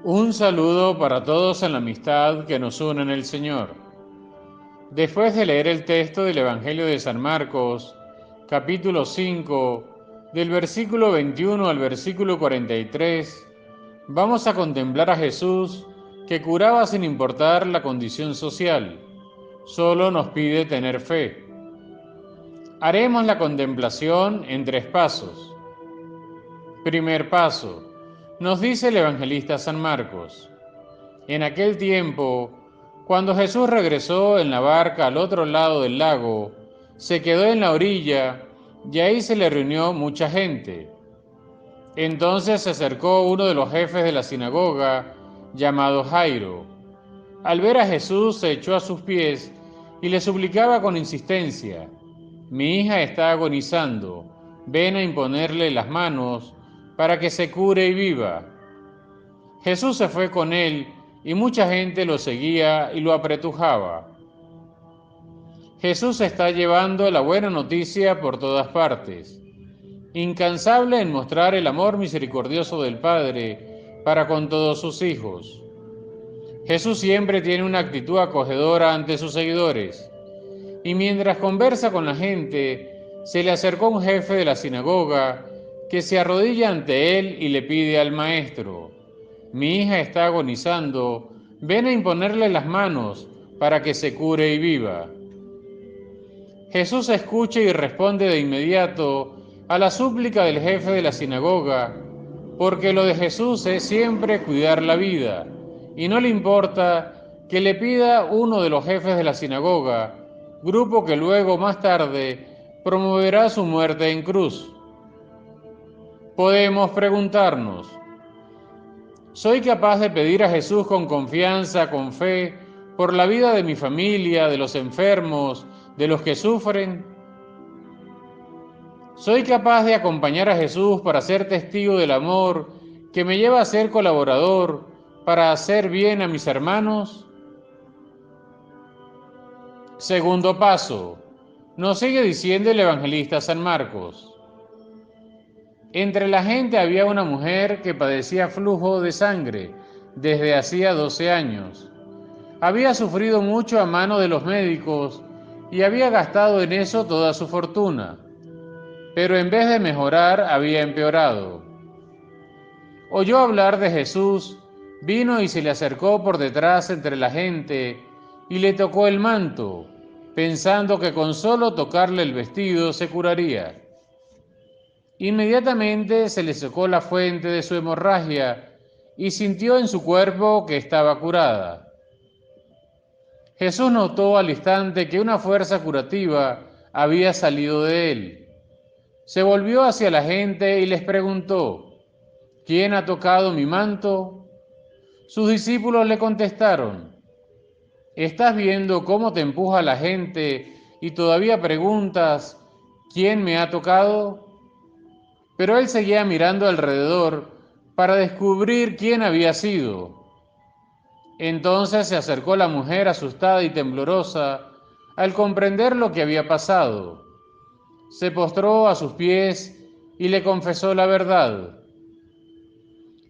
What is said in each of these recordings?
Un saludo para todos en la amistad que nos une en el Señor. Después de leer el texto del Evangelio de San Marcos, capítulo 5, del versículo 21 al versículo 43, vamos a contemplar a Jesús que curaba sin importar la condición social. Solo nos pide tener fe. Haremos la contemplación en 3 pasos. Primer paso. Nos dice el evangelista San Marcos: en aquel tiempo, cuando Jesús regresó en la barca al otro lado del lago, se quedó en la orilla y ahí se le reunió mucha gente. Entonces se acercó uno de los jefes de la sinagoga, llamado Jairo. Al ver a Jesús se echó a sus pies y le suplicaba con insistencia: mi hija está agonizando, ven a imponerle las manos para que se cure y viva. Jesús se fue con él y mucha gente lo seguía y lo apretujaba. Jesús está llevando la buena noticia por todas partes, incansable en mostrar el amor misericordioso del Padre para con todos sus hijos. Jesús siempre tiene una actitud acogedora ante sus seguidores, y mientras conversa con la gente, se le acercó un jefe de la sinagoga que se arrodilla ante él y le pide al maestro: mi hija está agonizando, ven a imponerle las manos para que se cure y viva. Jesús escucha y responde de inmediato a la súplica del jefe de la sinagoga, porque lo de Jesús es siempre cuidar la vida, y no le importa que le pida uno de los jefes de la sinagoga, grupo que luego, más tarde, promoverá su muerte en cruz. Podemos preguntarnos: ¿soy capaz de pedir a Jesús con confianza, con fe, por la vida de mi familia, de los enfermos, de los que sufren? ¿Soy capaz de acompañar a Jesús para ser testigo del amor que me lleva a ser colaborador, para hacer bien a mis hermanos? Segundo paso. Nos sigue diciendo el evangelista San Marcos: entre la gente había una mujer que padecía flujo de sangre desde hacía 12 años. Había sufrido mucho a mano de los médicos y había gastado en eso toda su fortuna, pero en vez de mejorar había empeorado. Oyó hablar de Jesús, vino y se le acercó por detrás entre la gente y le tocó el manto, pensando que con solo tocarle el vestido se curaría. Inmediatamente se le secó la fuente de su hemorragia y sintió en su cuerpo que estaba curada. Jesús notó al instante que una fuerza curativa había salido de él. Se volvió hacia la gente y les preguntó: ¿quién ha tocado mi manto? Sus discípulos le contestaron: ¿estás viendo cómo te empuja la gente y todavía preguntas: ¿quién me ha tocado? Pero él seguía mirando alrededor para descubrir quién había sido. Entonces se acercó la mujer asustada y temblorosa al comprender lo que había pasado. Se postró a sus pies y le confesó la verdad.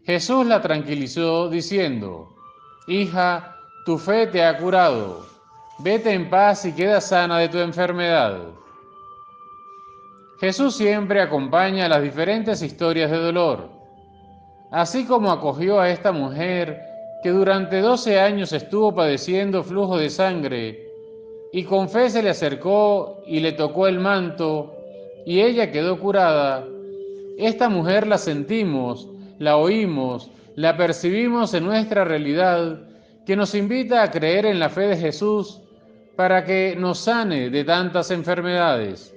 Jesús la tranquilizó diciendo: hija, tu fe te ha curado. Vete en paz y queda sana de tu enfermedad. Jesús siempre acompaña las diferentes historias de dolor. Así como acogió a esta mujer que durante 12 años estuvo padeciendo flujo de sangre y con fe se le acercó y le tocó el manto y ella quedó curada, esta mujer la sentimos, la oímos, la percibimos en nuestra realidad, que nos invita a creer en la fe de Jesús para que nos sane de tantas enfermedades,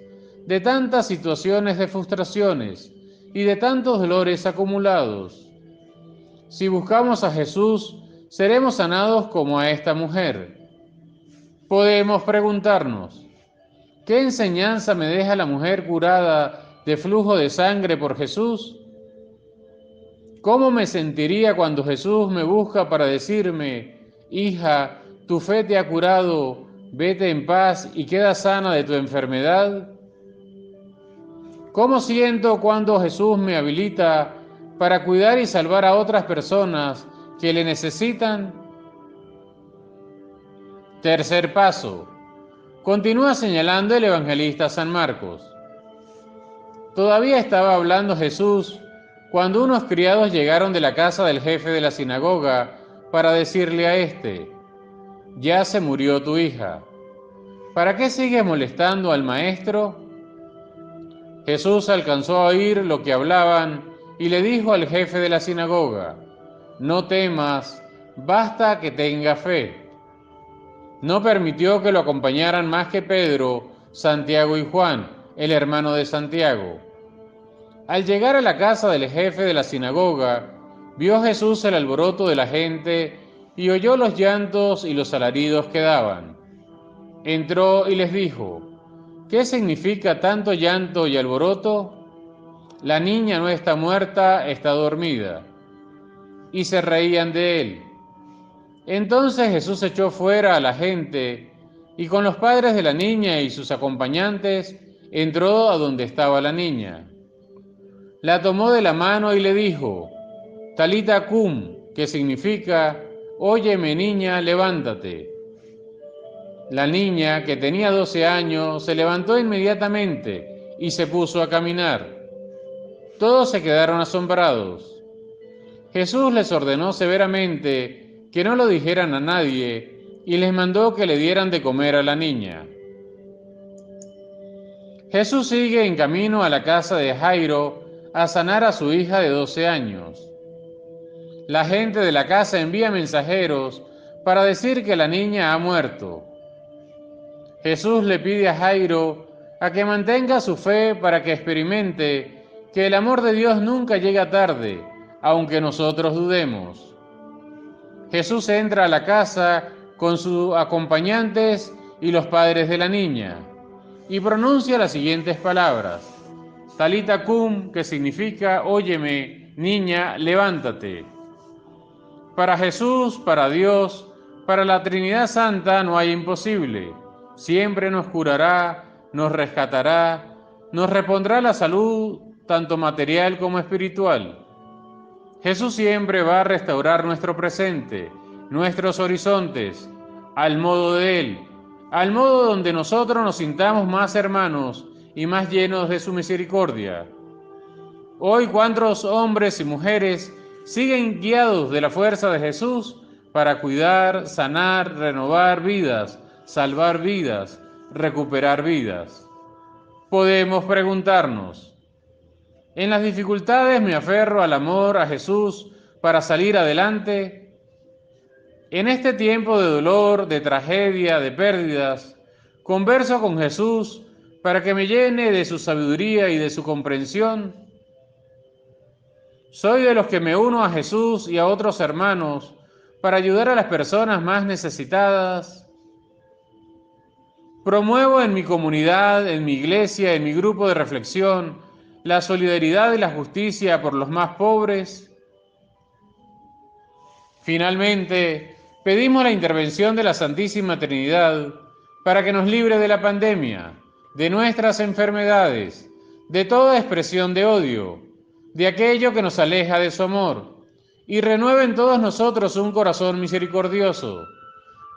de tantas situaciones de frustraciones y de tantos dolores acumulados. Si buscamos a Jesús, seremos sanados como a esta mujer. Podemos preguntarnos: ¿qué enseñanza me deja la mujer curada de flujo de sangre por Jesús? ¿Cómo me sentiría cuando Jesús me busca para decirme: hija, tu fe te ha curado, vete en paz y queda sana de tu enfermedad? ¿Cómo siento cuando Jesús me habilita para cuidar y salvar a otras personas que le necesitan. Tercer paso. Continúa señalando el evangelista San Marcos. Todavía estaba hablando Jesús cuando unos criados llegaron de la casa del jefe de la sinagoga para decirle a éste: ya se murió tu hija. ¿Para qué sigues molestando al maestro? Jesús alcanzó a oír lo que hablaban y le dijo al jefe de la sinagoga: no temas, basta que tenga fe. No permitió que lo acompañaran más que Pedro, Santiago y Juan, el hermano de Santiago. Al llegar a la casa del jefe de la sinagoga, vio Jesús el alboroto de la gente y oyó los llantos y los alaridos que daban. Entró y les dijo: ¿qué significa tanto llanto y alboroto? La niña no está muerta, está dormida. Y se reían de él. Entonces Jesús echó fuera a la gente y con los padres de la niña y sus acompañantes entró a donde estaba la niña. La tomó de la mano y le dijo: Talita cum, que significa: óyeme niña, levántate. La niña, que tenía 12 años, se levantó inmediatamente y se puso a caminar. Todos se quedaron asombrados. Jesús les ordenó severamente que no lo dijeran a nadie y les mandó que le dieran de comer a la niña. Jesús sigue en camino a la casa de Jairo a sanar a su hija de 12 años. La gente de la casa envía mensajeros para decir que la niña ha muerto. Jesús le pide a Jairo a que mantenga su fe para que experimente que el amor de Dios nunca llega tarde, aunque nosotros dudemos. Jesús entra a la casa con sus acompañantes y los padres de la niña y pronuncia las siguientes palabras: Talita cum, que significa: óyeme, niña, levántate. Para Jesús, para Dios, para la Trinidad Santa no hay imposible. Siempre nos curará, nos rescatará, nos repondrá la salud, tanto material como espiritual. Jesús siempre va a restaurar nuestro presente, nuestros horizontes, al modo de Él, al modo donde nosotros nos sintamos más hermanos y más llenos de su misericordia. Hoy, ¿cuántos hombres y mujeres siguen guiados de la fuerza de Jesús para cuidar, sanar, renovar vidas, salvar vidas, recuperar vidas? Podemos preguntarnos: ¿en las dificultades me aferro al amor a Jesús para salir adelante? En este tiempo de dolor, de tragedia, de pérdidas, converso con Jesús para que me llene de su sabiduría y de su comprensión. Soy de los que me uno a Jesús y a otros hermanos para ayudar a las personas más necesitadas. Promuevo en mi comunidad, en mi iglesia, en mi grupo de reflexión, la solidaridad y la justicia por los más pobres. Finalmente, pedimos la intervención de la Santísima Trinidad para que nos libre de la pandemia, de nuestras enfermedades, de toda expresión de odio, de aquello que nos aleja de su amor, y renueve en todos nosotros un corazón misericordioso,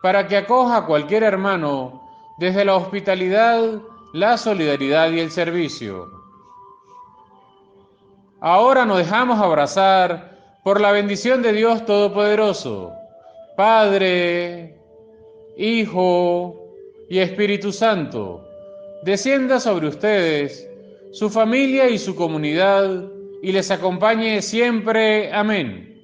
para que acoja a cualquier hermano desde la hospitalidad, la solidaridad y el servicio. Ahora nos dejamos abrazar por la bendición de Dios Todopoderoso, Padre, Hijo y Espíritu Santo. Descienda sobre ustedes, su familia y su comunidad, y les acompañe siempre. Amén.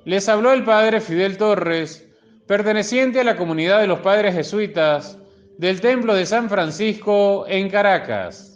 Les habló el Padre Fidel Torres, perteneciente a la comunidad de los Padres Jesuitas del Templo de San Francisco en Caracas.